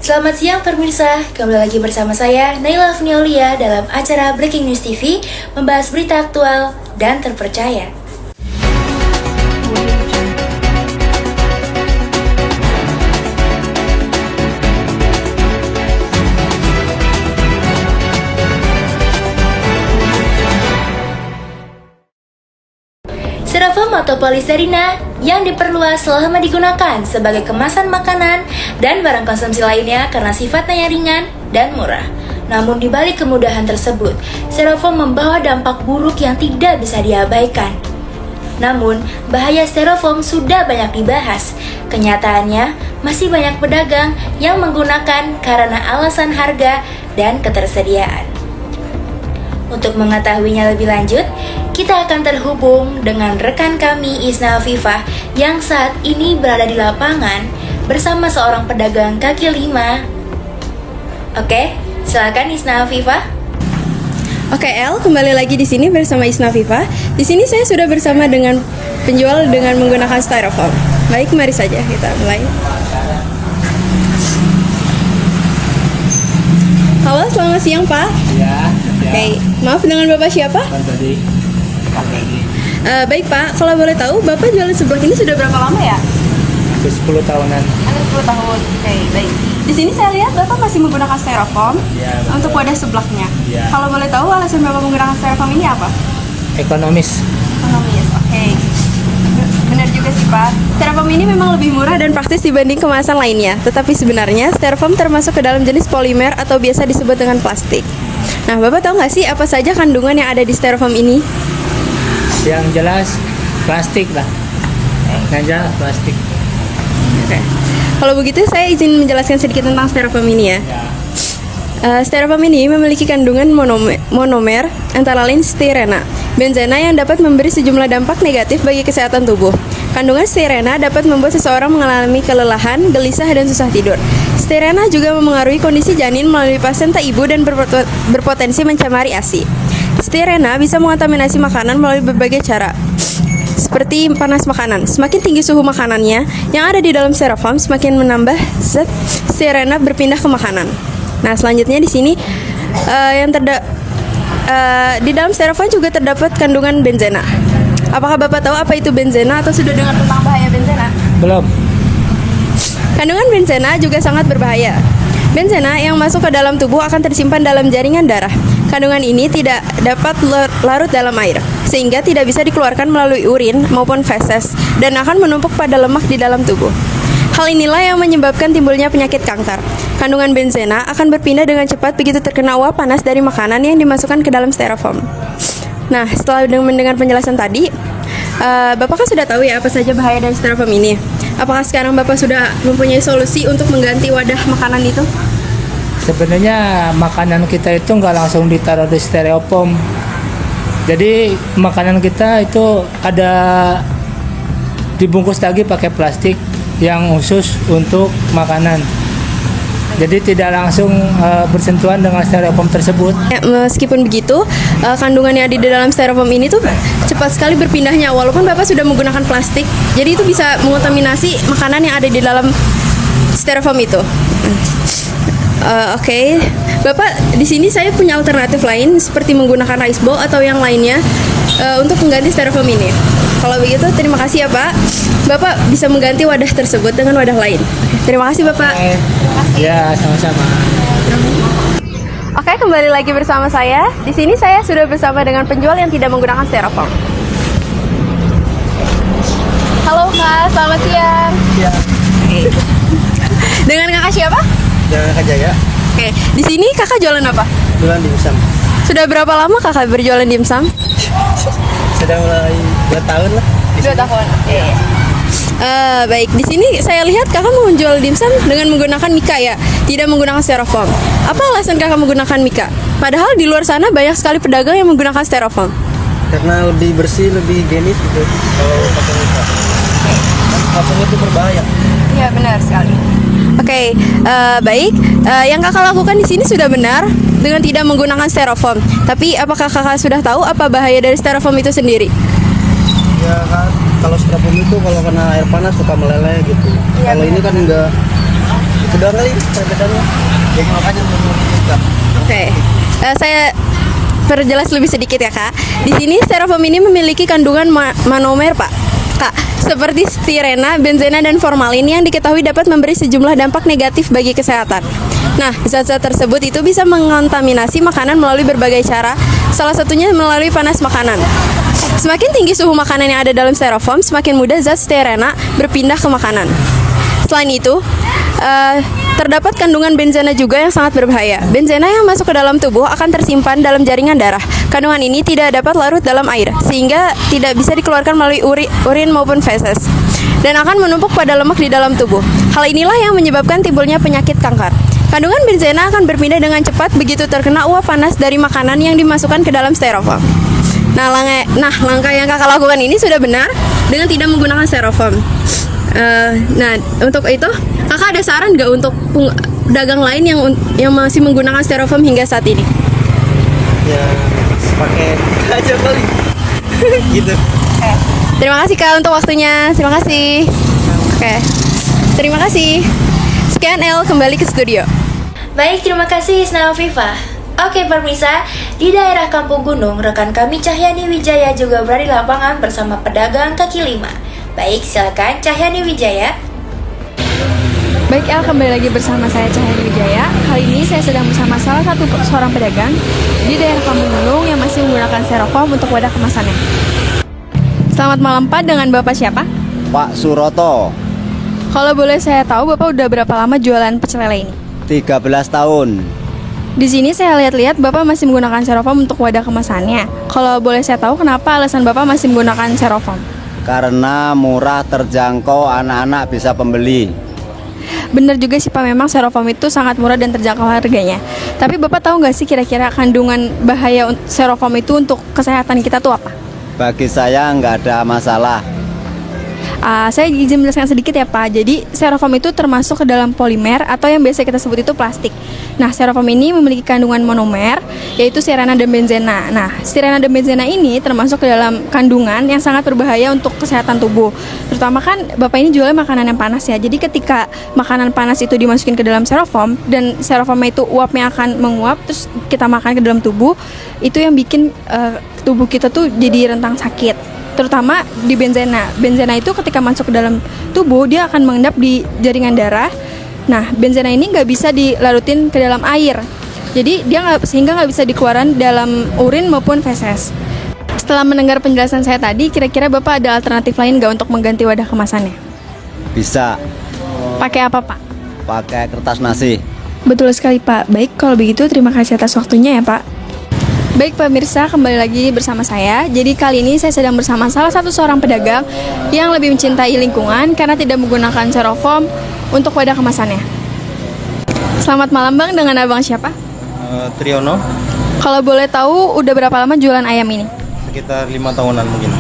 Selamat siang pemirsa, kembali lagi bersama saya Naila Fniolia dalam acara Breaking News TV membahas berita aktual dan terpercaya. Styrofoam atau polisterina yang diperluas selama digunakan sebagai kemasan makanan dan barang konsumsi lainnya karena sifatnya yang ringan dan murah. Namun di balik kemudahan tersebut, styrofoam membawa dampak buruk yang tidak bisa diabaikan. Namun, bahaya styrofoam sudah banyak dibahas. Kenyataannya, masih banyak pedagang yang menggunakan karena alasan harga dan ketersediaan. Untuk mengetahuinya lebih lanjut, kita akan terhubung dengan rekan kami Isna Afifah yang saat ini berada di lapangan bersama seorang pedagang kaki lima. Oke, silakan Isna Afifah. Oke, El, kembali lagi di sini bersama Isna Afifah. Di sini saya sudah bersama dengan penjual dengan menggunakan styrofoam. Baik, mari saja kita mulai. Halo, selamat siang, Pak. Ya. Oke, maaf dengan Bapak siapa? Tadi. Baik, Pak. Kalau boleh tahu, Bapak jualan seblak ini sudah berapa lama ya? Hampir 10 tahunan. Hampir 10 tahun. Oke, baik. Di sini saya lihat Bapak masih menggunakan styrofoam untuk wadah seblaknya. Ya. Kalau boleh tahu alasan Bapak menggunakan styrofoam ini apa? Ekonomis. Ekonomis, oke. Benar juga sih, Pak. Styrofoam ini memang lebih murah dan praktis dibanding kemasan lainnya. Tetapi sebenarnya styrofoam termasuk ke dalam jenis polimer atau biasa disebut dengan plastik. Nah, Bapak tahu nggak sih apa saja kandungan yang ada di styrofoam ini? Yang jelas plastik lah. Yang jelas plastik. Oke. Kalau begitu saya izin menjelaskan sedikit tentang styrofoam ini ya. Styrofoam ini memiliki kandungan monomer antara lain styrena, benzena yang dapat memberi sejumlah dampak negatif bagi kesehatan tubuh. Kandungan styrena dapat membuat seseorang mengalami kelelahan, gelisah, dan susah tidur. Styrena juga memengaruhi kondisi janin melalui plasenta ibu dan berpotensi mencemari ASI. Styrena bisa mengontaminasi makanan melalui berbagai cara, seperti panas makanan. Semakin tinggi suhu makanannya yang ada di dalam styrofoam, semakin menambah zat styrena berpindah ke makanan. Nah, selanjutnya di sini di dalam styrofoam juga terdapat kandungan benzena. Apakah Bapak tahu apa itu benzena atau sudah dengar tentang bahaya benzena? Belum. Kandungan benzena juga sangat berbahaya. Benzena yang masuk ke dalam tubuh akan tersimpan dalam jaringan darah. Kandungan ini tidak dapat larut dalam air, sehingga tidak bisa dikeluarkan melalui urin maupun feses dan akan menumpuk pada lemak di dalam tubuh. Hal inilah yang menyebabkan timbulnya penyakit kanker. Kandungan benzena akan berpindah dengan cepat begitu terkena uap panas dari makanan yang dimasukkan ke dalam styrofoam. Nah, setelah mendengar penjelasan tadi, Bapak kan sudah tahu ya apa saja bahaya dari styrofoam ini. Apakah sekarang Bapak sudah mempunyai solusi untuk mengganti wadah makanan itu? Sebenarnya makanan kita itu nggak langsung ditaruh di styrofoam. Jadi makanan kita itu ada dibungkus lagi pakai plastik yang khusus untuk makanan. Jadi tidak langsung bersentuhan dengan styrofoam tersebut. Ya, meskipun begitu, kandungan yang ada di dalam styrofoam ini tuh cepat sekali berpindahnya. Walaupun Bapak sudah menggunakan plastik, jadi itu bisa mengontaminasi makanan yang ada di dalam styrofoam itu. Oke. Bapak, di sini saya punya alternatif lain seperti menggunakan rice bowl atau yang lainnya untuk mengganti styrofoam ini. Kalau begitu, terima kasih ya Pak. Bapak bisa mengganti wadah tersebut dengan wadah lain. Terima kasih Bapak. Ya, sama-sama. Oke, kembali lagi bersama saya. Di sini saya sudah bersama dengan penjual yang tidak menggunakan styrofoam. Halo Kak, selamat siang. Ya. Dengan Kakak siapa? Jangan aja ya. Oke, di sini Kakak jualan apa? Jualan dimsum. Sudah berapa lama Kakak berjualan dimsum? Sudah mulai 2 tahun lah. 2 tahun. Oke. Baik, di sini saya lihat Kakak menjual dimsum dengan menggunakan mika ya, tidak menggunakan styrofoam. Apa alasan Kakak menggunakan mika? Padahal di luar sana banyak sekali pedagang yang menggunakan styrofoam. Karena lebih bersih, lebih higienis gitu kalau pakai mika. Styrofoam itu berbahaya. Iya, benar sekali. Oke, baik. Yang Kakak lakukan di sini sudah benar dengan tidak menggunakan styrofoam. Tapi apakah Kakak sudah tahu apa bahaya dari styrofoam itu sendiri? Ya kan, kalau styrofoam itu kalau kena air panas suka meleleh gitu. Iya, Kalau ini kan enggak. Itu doang kali perbedaannya. Jadi makanya menurut kita. Oke. Saya perjelas lebih sedikit ya Kak. Di sini styrofoam ini memiliki kandungan monomer Pak. Kak, seperti stirena, benzena, dan formalin yang diketahui dapat memberi sejumlah dampak negatif bagi kesehatan. Nah, zat-zat tersebut itu bisa mengontaminasi makanan melalui berbagai cara, salah satunya melalui panas makanan. Semakin tinggi suhu makanan yang ada dalam styrofoam, semakin mudah zat stirena berpindah ke makanan. Selain itu, terdapat kandungan benzena juga yang sangat berbahaya. Benzena yang masuk ke dalam tubuh akan tersimpan dalam jaringan darah. Kandungan ini tidak dapat larut dalam air, sehingga tidak bisa dikeluarkan melalui urin maupun feses, dan akan menumpuk pada lemak di dalam tubuh. Hal inilah yang menyebabkan timbulnya penyakit kanker. Kandungan benzena akan berpindah dengan cepat begitu terkena uap panas dari makanan yang dimasukkan ke dalam styrofoam. Nah, langkah yang kakak lakukan ini sudah benar dengan tidak menggunakan styrofoam. Nah, untuk itu kakak ada saran nggak untuk pedagang lain yang masih menggunakan styrofoam hingga saat ini? Ya pakai aja kali. Gitu. Terima kasih Kak untuk waktunya. Terima kasih. Oke. Terima kasih. Sekian El, kembali ke studio. Baik, terima kasih Isna Afifah. Oke pemirsa, di daerah Kampung Gunung, rekan kami Cahyani Wijaya juga berada di lapangan bersama pedagang kaki lima. Baik, silakan Cahyani Wijaya. Baik El, kembali lagi bersama saya Cahyani Wijaya. Kali ini saya sedang bersama salah satu seorang pedagang di daerah Kampung Gunung yang masih menggunakan styrofoam untuk wadah kemasannya. Selamat malam Pak, dengan Bapak siapa? Pak Suroto, Kalau boleh saya tahu Bapak udah berapa lama jualan pecel lele ini? 13 tahun. Di sini saya lihat-lihat Bapak masih menggunakan styrofoam untuk wadah kemasannya. Kalau boleh saya tahu kenapa alasan Bapak masih menggunakan styrofoam? Karena murah, terjangkau, anak-anak bisa pembeli. Bener juga sih Pak, memang styrofoam itu sangat murah dan terjangkau harganya. Tapi Bapak tahu nggak sih kira-kira kandungan bahaya styrofoam itu untuk kesehatan kita tuh apa? Bagi saya nggak ada masalah. Saya izin menjelaskan sedikit ya Pak. Jadi styrofoam itu termasuk ke dalam polimer atau yang biasa kita sebut itu plastik. Nah, styrofoam ini memiliki kandungan monomer, yaitu stirena dan benzena. Nah, stirena dan benzena ini termasuk ke dalam kandungan yang sangat berbahaya untuk kesehatan tubuh. Terutama kan Bapak ini jualnya makanan yang panas ya. Jadi ketika makanan panas itu dimasukin ke dalam styrofoam dan styrofoam itu uapnya akan menguap terus kita makan ke dalam tubuh, itu yang bikin tubuh kita tuh jadi rentang sakit. Terutama di benzena. Benzena itu ketika masuk ke dalam tubuh dia akan mengendap di jaringan darah. Nah, benzena ini nggak bisa dilarutin ke dalam air. Jadi dia sehingga nggak bisa dikeluarkan dalam urin maupun feses. Setelah mendengar penjelasan saya tadi, kira-kira Bapak ada alternatif lain nggak untuk mengganti wadah kemasannya? Bisa Pakai apa Pak? pakai kertas nasi. Betul sekali Pak. Baik, kalau begitu terima kasih atas waktunya ya Pak. Baik pemirsa, kembali lagi bersama saya. Jadi kali ini saya sedang bersama salah satu seorang pedagang yang lebih mencintai lingkungan karena tidak menggunakan styrofoam untuk wadah kemasannya. Selamat malam Bang, dengan abang siapa? Triono Kalau boleh tahu udah berapa lama jualan ayam ini? sekitar 5 tahunan mungkin.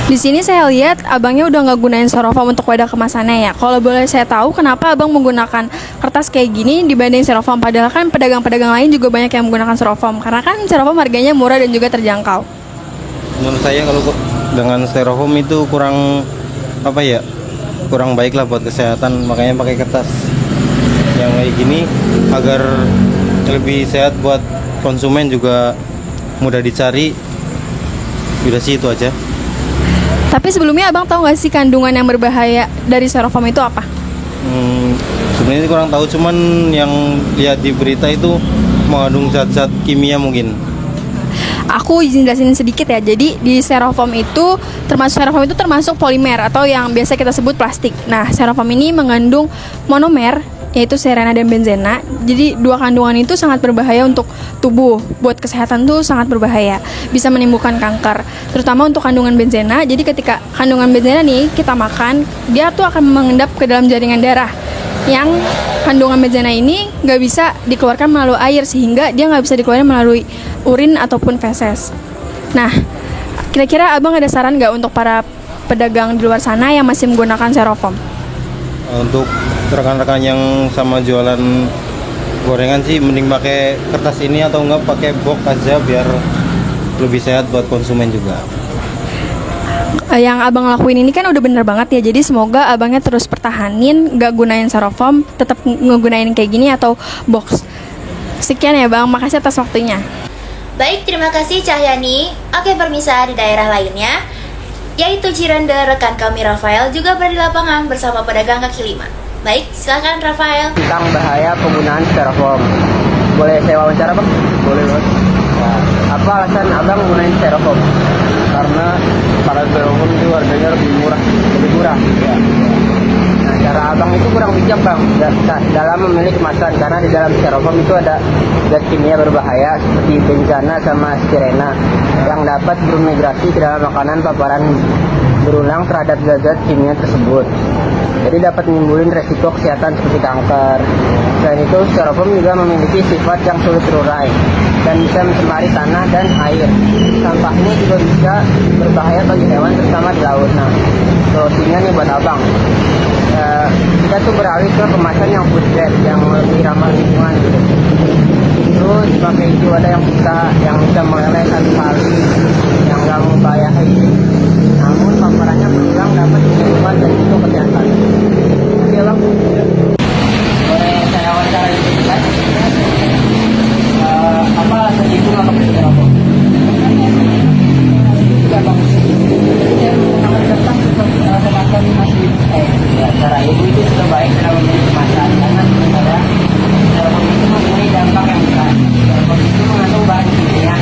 Di sini saya lihat abangnya udah nggak gunain styrofoam untuk wadah kemasannya ya. Kalau boleh saya tahu kenapa abang menggunakan kertas kayak gini dibanding styrofoam? Padahal kan pedagang-pedagang lain juga banyak yang menggunakan styrofoam. Karena kan styrofoam harganya murah dan juga terjangkau. Menurut saya kalau dengan styrofoam itu kurang kurang baik lah buat kesehatan, makanya pakai kertas yang kayak gini agar lebih sehat buat konsumen, juga mudah dicari. Udah sih itu aja. Tapi sebelumnya abang tahu nggak sih kandungan yang berbahaya dari styrofoam itu apa? Sebenarnya kurang tahu, cuman yang lihat di berita itu mengandung zat-zat kimia mungkin. Aku izin jelasin sedikit ya. Jadi di styrofoam itu termasuk polimer atau yang biasa kita sebut plastik. Nah, styrofoam ini mengandung monomer, yaitu stirena dan benzena. Jadi dua kandungan itu sangat berbahaya untuk tubuh. Buat kesehatan tuh sangat berbahaya. Bisa menimbulkan kanker. Terutama untuk kandungan benzena. Jadi ketika kandungan benzena nih kita makan, dia tuh akan mengendap ke dalam jaringan darah. Yang kandungan benzena ini nggak bisa dikeluarkan melalui air, sehingga dia nggak bisa dikeluarkan melalui urin ataupun feses. Nah, kira-kira abang ada saran nggak untuk para pedagang di luar sana yang masih menggunakan styrofoam? Untuk rekan-rekan yang sama jualan gorengan sih mending pakai kertas ini atau enggak pakai box aja biar lebih sehat buat konsumen juga. Yang abang lakuin ini kan udah bener banget ya. Jadi semoga abangnya terus pertahanin, gak gunain styrofoam, tetap ngegunain kayak gini atau box. Sekian ya bang, makasih atas waktunya. Baik, terima kasih Cahyani. Oke, permisa di daerah lainnya, yaitu Cirende, rekan kami Rafael juga berada di lapangan bersama pedagang kaki lima. Baik, silakan Rafael. Tentang bahaya penggunaan styrofoam. Boleh saya wawancara bang? Boleh bang. Nah, apa alasan abang menggunakan styrofoam? Karena para styrofoam itu harganya lebih murah. Ya. Nah, cara abang itu kurang bijak bang dalam memilih kemasan, karena di dalam styrofoam itu ada zat kimia berbahaya seperti benzena sama stirena yang dapat bermigrasi ke dalam makanan paparan berulang terhadap zat kimia tersebut. Jadi dapat menimbulkan resiko kesehatan seperti kanker. Selain itu, styrofoam juga memiliki sifat yang sulit terurai dan bisa mencemari tanah dan air. Sampahnya juga bisa berbahaya bagi hewan, terutama di laut. Nah, solusinya nih buat abang. Kita tuh beralih ke kemasan yang food grade, yang lebih ramah lingkungan gitu. Terus pakai itu ada yang bisa meleleh satu kali, yang nggak membahayakan, namun paparannya berulang dapat menimbulkan resiko kesehatan. Oke bang, boleh saya wawancara sedikit? Apa alasan ibu nggak pakai styrofoam? Juga bang, saya menggunakan kertas untuk kemasan masih saya. Ya, cara ibu itu sudah baik dalam memilih kemasan, karena sebenarnya styrofoam itu mempunyai dampak yang besar. Styrofoam itu mengandung bahan kimia,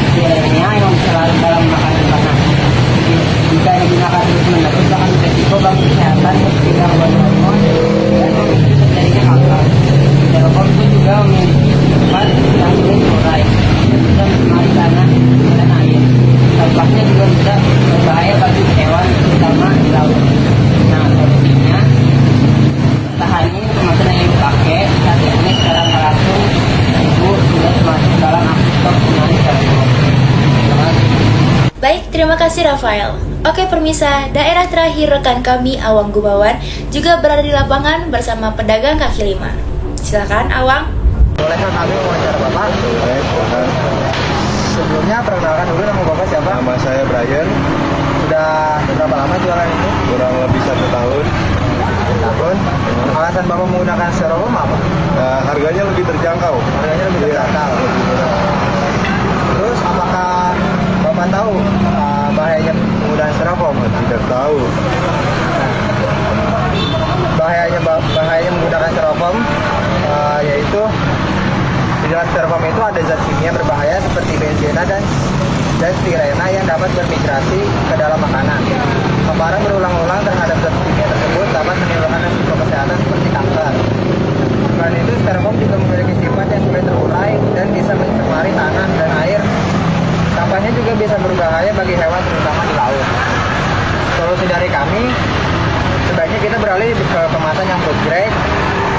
stirena yang bisa larut dalam makanan panas. Jika digunakan terus-menerus akan beresiko bagi kesehatan seperti gangguan hormon dan memicu terjadinya kanker. Styrofoam itu juga memiliki sifat yang sulit terurai dan bisa mencemari tanah dan air. Sampahnya juga bisa berbahaya bagi hewan, terutama di laut. Nah, solusinya tahanin kemasan yang ibu pakai saat ini secara langsung ibu sudah masuk dalam aktif stok penggunaan styrofoam. Baik, terima kasih Rafael. Oke permisa, daerah terakhir rekan kami Awang Gubawan juga berada di lapangan bersama pedagang kaki lima. Silakan Awang. Bolehkah kami wawancara bapak? Boleh, silakan. Sebelumnya perkenalkan dulu nama bapak siapa? Nama saya Brian, Sudah berapa lama jualan ini? kurang lebih 1 tahun. Tahun. Alasan bapak menggunakan styrofoam apa? Harganya lebih terjangkau. Harganya lebih Iya. terjangkau. Terus apakah bapak tahu bahayanya penggunaan styrofoam? Tidak tahu. Bahayanya menggunakan styrofoam yaitu di dalam styrofoam itu ada zat kimia berbahaya seperti benzena dan stirena yang dapat bermigrasi ke dalam makanan. Paparan berulang-ulang terhadap zat kimia tersebut dapat menimbulkan risiko kesehatan seperti kanker. Selain itu, styrofoam juga memiliki sifat yang sulit terurai dan bisa mencemari tanah dan air. Sampahnya juga bisa berbahaya bagi hewan, terutama di laut. Solusi dari kami, sebaiknya kita beralih ke kemasan yang food grade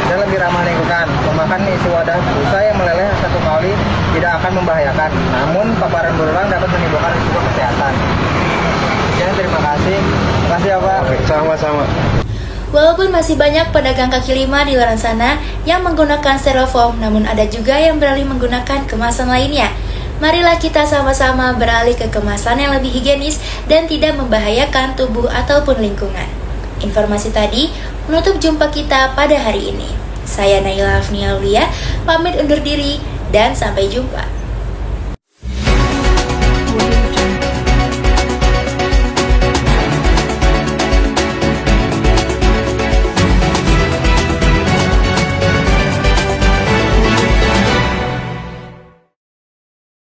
dan lebih ramah lingkungan. Memakan isi wadah busa yang meleleh satu kali tidak akan membahayakan, namun paparan berulang dapat menimbulkan risiko kesehatan. Sekian, terima kasih. Terima kasih ya Pak. Sama-sama. Walaupun masih banyak pedagang kaki lima di luar sana yang menggunakan styrofoam, namun ada juga yang beralih menggunakan kemasan lainnya. Marilah kita sama-sama beralih ke kemasan yang lebih higienis dan tidak membahayakan tubuh ataupun lingkungan. Informasi tadi menutup jumpa kita pada hari ini. Saya Naila Afnia Aulia, pamit undur diri dan sampai jumpa.